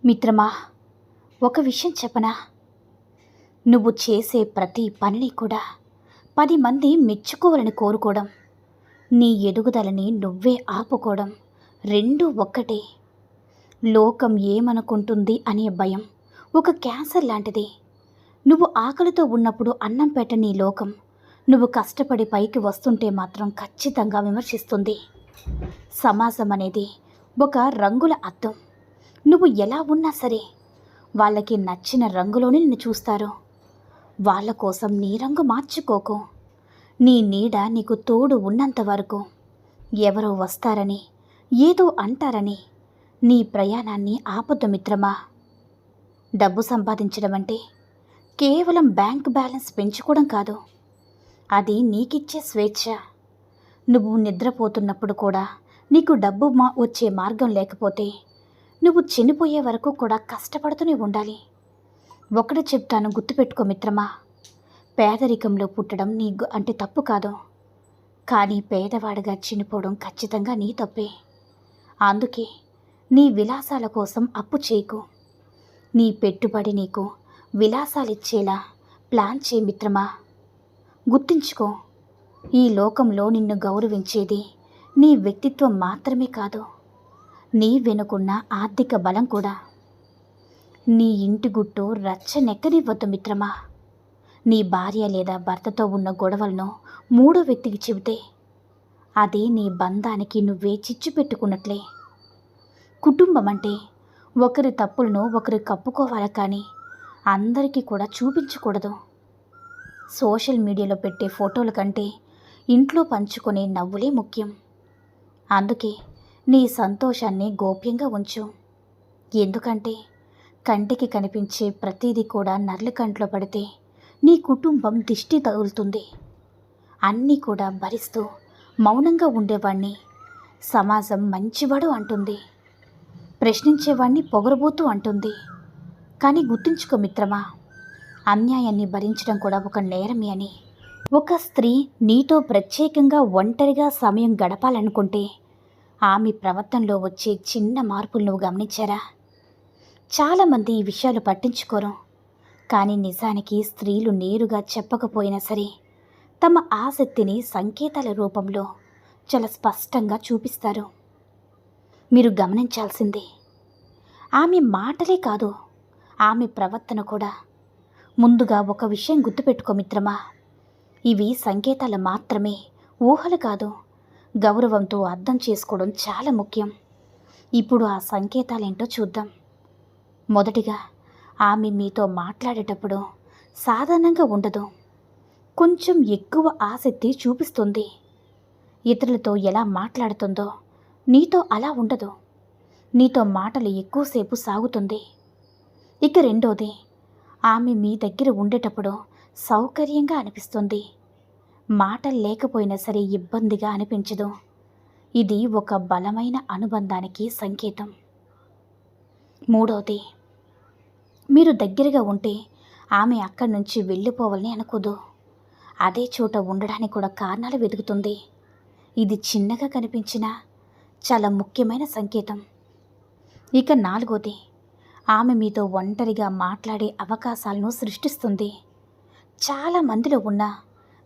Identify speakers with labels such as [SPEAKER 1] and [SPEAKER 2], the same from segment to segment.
[SPEAKER 1] మిత్రమా, ఒక విషయం చెప్పనా? నువ్వు చేసే ప్రతి పనిని కూడా 10 మంది మెచ్చుకోవాలని కోరుకోవడం, నీ ఎదుగుదలని నువ్వే ఆపుకోవడం రెండూ ఒక్కటే. లోకం ఏమనుకుంటుంది అనే భయం ఒక క్యాన్సర్ లాంటిది. నువ్వు ఆకలితో ఉన్నప్పుడు అన్నం పెట్టని లోకం, నువ్వు కష్టపడి పైకి వస్తుంటే మాత్రం ఖచ్చితంగా విమర్శిస్తుంది. సమాజం అనేది ఒక రంగుల అద్దం. నువ్వు ఎలా ఉన్నా సరే వాళ్ళకి నచ్చిన రంగులోనే నిన్ను చూస్తారు. వాళ్ళ కోసం నీ రంగు మార్చుకోకు. నీ నీడ నీకు తోడు ఉన్నంత వరకు ఎవరో వస్తారని, ఏదో అంటారని నీ ప్రయాణాన్ని ఆపొద్దు మిత్రమా. డబ్బు సంపాదించడం అంటే కేవలం బ్యాంక్ బ్యాలెన్స్ పెంచుకోవడం కాదు, అది నీకిచ్చే స్వేచ్ఛ. నువ్వు నిద్రపోతున్నప్పుడు కూడా నీకు డబ్బు వచ్చే మార్గం లేకపోతే నువ్వు చనిపోయే వరకు కూడా కష్టపడుతూనే ఉండాలి. ఒకటి చెప్తాను, గుర్తుపెట్టుకో మిత్రమా. పేదరికంలో పుట్టడం అంటే తప్పు కాదు, కానీ పేదవాడిగా చనిపోవడం ఖచ్చితంగా నీ తప్పే. అందుకే నీ విలాసాల కోసం అప్పు చేయకు. నీ పెట్టుబడి నీకు విలాసాలిచ్చేలా ప్లాన్ చేయి మిత్రమా. గుర్తుంచుకో, ఈ లోకంలో నిన్ను గౌరవించేది నీ వ్యక్తిత్వం మాత్రమే కాదు, నీ వెనుకున్న ఆర్థిక బలం కూడా. నీ ఇంటి గుట్టు రచ్చనెక్కనివ్వద్దు మిత్రమా. నీ భార్య లేదా భర్తతో ఉన్న గొడవలను మూడో వ్యక్తికి చెబితే అది నీ బంధానికి నువ్వే చిచ్చు పెట్టుకున్నట్లే. కుటుంబం అంటే ఒకరి తప్పులను ఒకరు కప్పుకోవాలి, కానీ అందరికీ కూడా చూపించకూడదు. సోషల్ మీడియాలో పెట్టే ఫోటోల కంటే ఇంట్లో పంచుకునే నవ్వులే ముఖ్యం. అందుకే నీ సంతోషాన్ని గోప్యంగా ఉంచు. ఎందుకంటే కంటికి కనిపించే ప్రతిదీ కూడా నర్లి కంట్లో పడితే నీ కుటుంబం దిష్టి తగులుతుంది. అన్నీ కూడా భరిస్తూ మౌనంగా ఉండేవాణ్ణి సమాజం మంచివాడు అంటుంది, ప్రశ్నించేవాణ్ణి పొగరబోతూ అంటుంది. కానీ గుర్తుంచుకో మిత్రమా, అన్యాయాన్ని భరించడం కూడా ఒక నేరమే అని. ఒక స్త్రీ నీతో ప్రత్యేకంగా ఒంటరిగా సమయం గడపాలనుకుంటే ఆమె ప్రవర్తనలో వచ్చే చిన్న మార్పులు నువ్వు గమనించారా? చాలామంది ఈ విషయాలు పట్టించుకోరు, కానీ నిజానికి స్త్రీలు నేరుగా చెప్పకపోయినా సరే తమ ఆసక్తిని సంకేతాల రూపంలో చాలా స్పష్టంగా చూపిస్తారు. మీరు గమనించాల్సింది ఆమె మాటలే కాదు, ఆమె ప్రవర్తన కూడా. ముందుగా ఒక విషయం గుర్తుపెట్టుకో మిత్రమా, ఇవి సంకేతాలు మాత్రమే, ఊహలు కాదు. గౌరవంతో అర్థం చేసుకోవడం చాలా ముఖ్యం. ఇప్పుడు ఆ సంకేతాలేంటో చూద్దాం. మొదటిగా, ఆమె మీతో మాట్లాడేటప్పుడు సాధారణంగా ఉండదు, కొంచెం ఎక్కువ ఆసక్తి చూపిస్తుంది. ఇతరులతో ఎలా మాట్లాడుతుందో నీతో అలా ఉండదు. నీతో మాటలు ఎక్కువసేపు సాగుతుంది. ఇక రెండోది, ఆమె మీ దగ్గర ఉండేటప్పుడు సౌకర్యంగా అనిపిస్తుంది. మాటలు లేకపోయినా సరే ఇబ్బందిగా అనిపించదు. ఇది ఒక బలమైన అనుబంధానికి సంకేతం. మూడవది, మీరు దగ్గరగా ఉంటే ఆమె అక్కడి నుంచి వెళ్ళిపోవాలని అనుకోదు. అదే చోట ఉండడానికి కూడా కారణాలు వెతుకుతుంది. ఇది చిన్నగా కనిపించినా చాలా ముఖ్యమైన సంకేతం. ఇక నాలుగోది, ఆమె మీతో ఒంటరిగా మాట్లాడే అవకాశాలను సృష్టిస్తుంది. చాలా మందిలో ఉన్న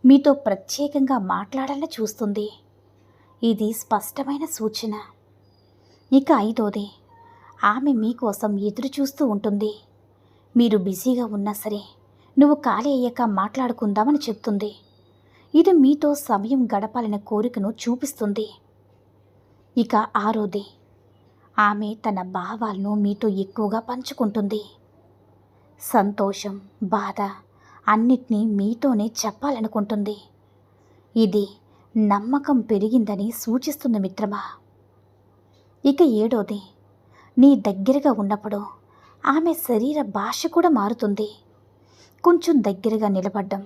[SPEAKER 1] మీతో ప్రత్యేకంగా మాట్లాడాలని చూస్తుంది. ఇది స్పష్టమైన సూచన. ఇక ఐదోది, ఆమె మీకోసం ఎదురు చూస్తూ ఉంటుంది. మీరు బిజీగా ఉన్నా సరే నువ్వు ఖాళీ అయ్యాక మాట్లాడుకుందామని చెప్తుంది. ఇది మీతో సమయం గడపాలనే కోరికను చూపిస్తుంది. ఇక ఆరోది, ఆమె తన భావాలను మీతో ఎక్కువగా పంచుకుంటుంది. సంతోషం, బాధ అన్నిటినీ మీతోనే చెప్పాలనుకుంటుంది. ఇది నమ్మకం పెరిగిందని సూచిస్తుంది మిత్రమా. ఇక ఏడోది, నీ దగ్గరగా ఉన్నప్పుడు ఆమె శరీర భాష కూడా మారుతుంది. కొంచెం దగ్గరగా నిలబడడం,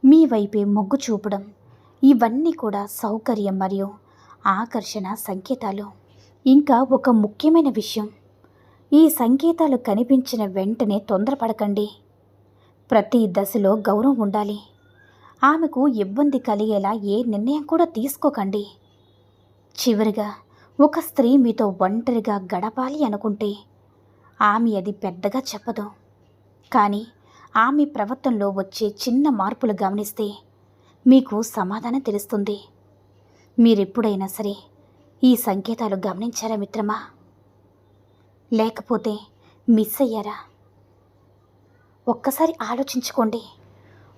[SPEAKER 1] మీ వైపే మొగ్గు చూపడం, ఇవన్నీ కూడా సౌకర్యం మరియు ఆకర్షణ సంకేతాలు. ఇంకా ఒక ముఖ్యమైన విషయం, ఈ సంకేతాలు కనిపించిన వెంటనే తొందరపడకండి. ప్రతి దశలో గౌరవం ఉండాలి. ఆమెకు ఇబ్బంది కలిగేలా ఏ నిర్ణయం కూడా తీసుకోకండి. చివరిగా, ఒక స్త్రీ మీతో ఒంటరిగా గడపాలి అనుకుంటే ఆమె అది పెద్దగా చెప్పదు, కానీ ఆమె ప్రవర్తనలో వచ్చే చిన్న మార్పులు గమనిస్తే మీకు సమాధానం తెలుస్తుంది. మీరెప్పుడైనా సరే ఈ సంకేతాలు గమనించారా మిత్రమా? లేకపోతే మిస్ అయ్యారా? ఒక్కసారి ఆలోచించుకోండి.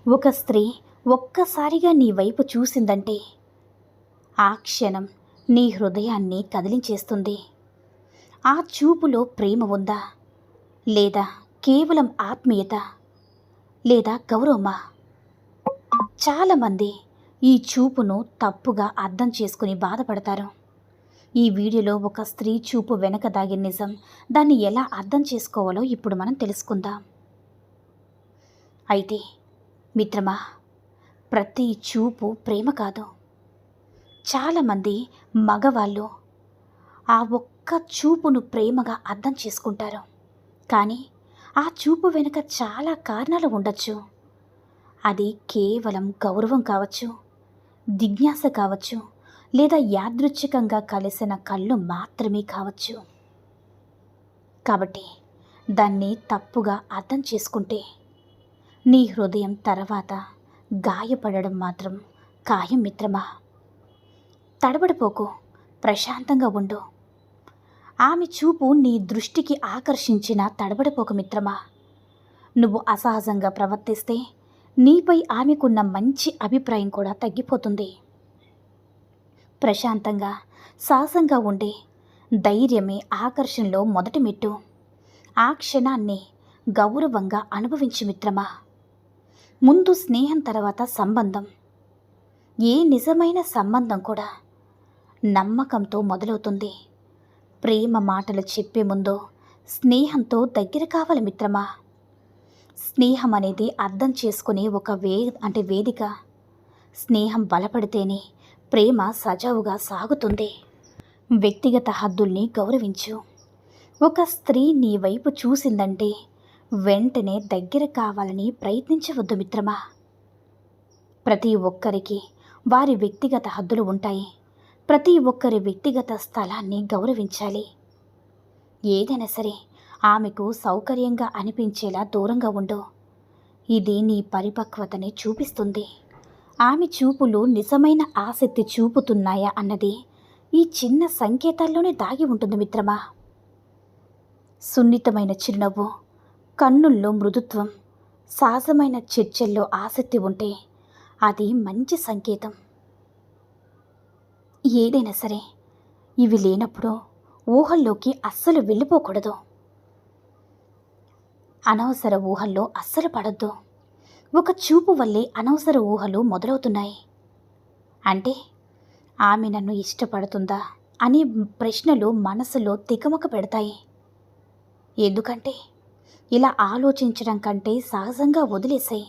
[SPEAKER 1] ఒక స్త్రీ ఒక్కసారిగా నీ వైపు చూసిందంటే ఆ క్షణం నీ హృదయాన్ని కదిలించేస్తుంది. ఆ చూపులో ప్రేమ ఉందా, లేదా కేవలం ఆత్మీయత, లేదా గౌరవమా? చాలామంది ఈ చూపును తప్పుగా అర్థం చేసుకుని బాధపడతారు. ఈ వీడియోలో ఒక స్త్రీ చూపు వెనక దాగిన నిజం, దాన్ని ఎలా అర్థం చేసుకోవాలో ఇప్పుడు మనం తెలుసుకుందాం. అయితే మిత్రమా, ప్రతి చూపు ప్రేమ కాదు. చాలామంది మగవాళ్ళు ఆ ఒక్క చూపును ప్రేమగా అర్థం చేసుకుంటారు, కానీ ఆ చూపు వెనుక చాలా కారణాలు ఉండొచ్చు. అది కేవలం గౌరవం కావచ్చు, జిజ్ఞాస కావచ్చు, లేదా యాదృచ్ఛికంగా కలిసిన కళ్ళు మాత్రమే కావచ్చు. కాబట్టి దాన్ని తప్పుగా అర్థం చేసుకుంటే నీ హృదయం తర్వాత గాయపడడం మాత్రం ఖాయం మిత్రమా. తడబడిపోకు, ప్రశాంతంగా ఉండు. ఆమె చూపు నీ దృష్టికి ఆకర్షించిన తడబడిపోక మిత్రమా. నువ్వు అసహజంగా ప్రవర్తిస్తే నీపై ఆమెకున్న మంచి అభిప్రాయం కూడా తగ్గిపోతుంది. ప్రశాంతంగా, సాహసంగా ఉండే ధైర్యమే ఆకర్షణలో మొదటి మెట్టు. ఆ క్షణాన్ని గౌరవంగా అనుభవించు మిత్రమా. ముందు స్నేహం, తర్వాత సంబంధం. ఏ నిజమైన సంబంధం కూడా నమ్మకంతో మొదలవుతుంది. ప్రేమ మాటలు చెప్పే ముందు స్నేహంతో దగ్గర కావాలి మిత్రమా. స్నేహం అనేది అర్థం చేసుకునే ఒక వేదిక. స్నేహం బలపడితేనే ప్రేమ సజావుగా సాగుతుంది. వ్యక్తిగత హద్దుల్ని గౌరవించు. ఒక స్త్రీ నీ వైపు చూసిందంటే వెంటనే దగ్గర కావాలని ప్రయత్నించవద్దు మిత్రమా. ప్రతి ఒక్కరికి వారి వ్యక్తిగత హద్దులు ఉంటాయి. ప్రతి ఒక్కరి వ్యక్తిగత స్థలాన్ని గౌరవించాలి. ఏదైనా సరే ఆమెకు సౌకర్యంగా అనిపించేలా దూరంగా ఉండు. ఇది నీ పరిపక్వతని చూపిస్తుంది. ఆమె చూపులు నిజమైన ఆసక్తి చూపుతున్నాయా అన్నది ఈ చిన్న సంకేతాల్లోనే దాగి ఉంటుంది మిత్రమా. సున్నితమైన చిరునవ్వు, కన్నుల్లో మృదుత్వం, సహజమైన చర్చల్లో ఆసక్తి ఉంటే అది మంచి సంకేతం. ఏదైనా సరే ఇవి లేనప్పుడు ఊహల్లోకి అస్సలు వెళ్ళిపోకూడదు. అనవసర ఊహల్లో అస్సలు పడద్దు. ఒక చూపు వల్లే అనవసర ఊహలు మొదలవుతున్నాయి. అంటే ఆమె నన్ను ఇష్టపడుతుందా అనే ప్రశ్నలు మనసులో తికమక పెడతాయి. ఎందుకంటే ఇలా ఆలోచించడం కంటే సహజంగా వదిలేసాయి.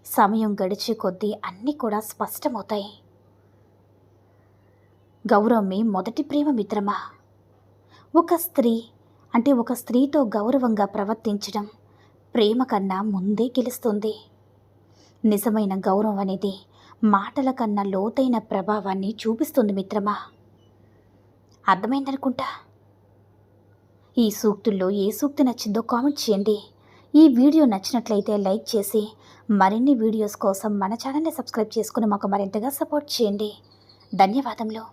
[SPEAKER 1] సమయం గడిచే కొద్దీ అన్నీ కూడా స్పష్టమవుతాయి. గౌరవమే మొదటి ప్రేమ మిత్రమా. ఒక స్త్రీతో గౌరవంగా ప్రవర్తించడం ప్రేమ కన్నా ముందే గెలుస్తుంది. నిజమైన గౌరవం అనేది మాటల కన్నా లోతైన ప్రభావాన్ని చూపిస్తుంది మిత్రమా. అర్థమైందనుకుంటా. ఈ సూక్తుల్లో ఏ సూక్తి నచ్చిందో కామెంట్ చేయండి. ఈ వీడియో నచ్చినట్లయితే లైక్ చేసి మరిన్ని వీడియోస్ కోసం మన ఛానల్ని సబ్స్క్రైబ్ చేసుకుని మాకు మరింతగా సపోర్ట్ చేయండి. ధన్యవాదములు.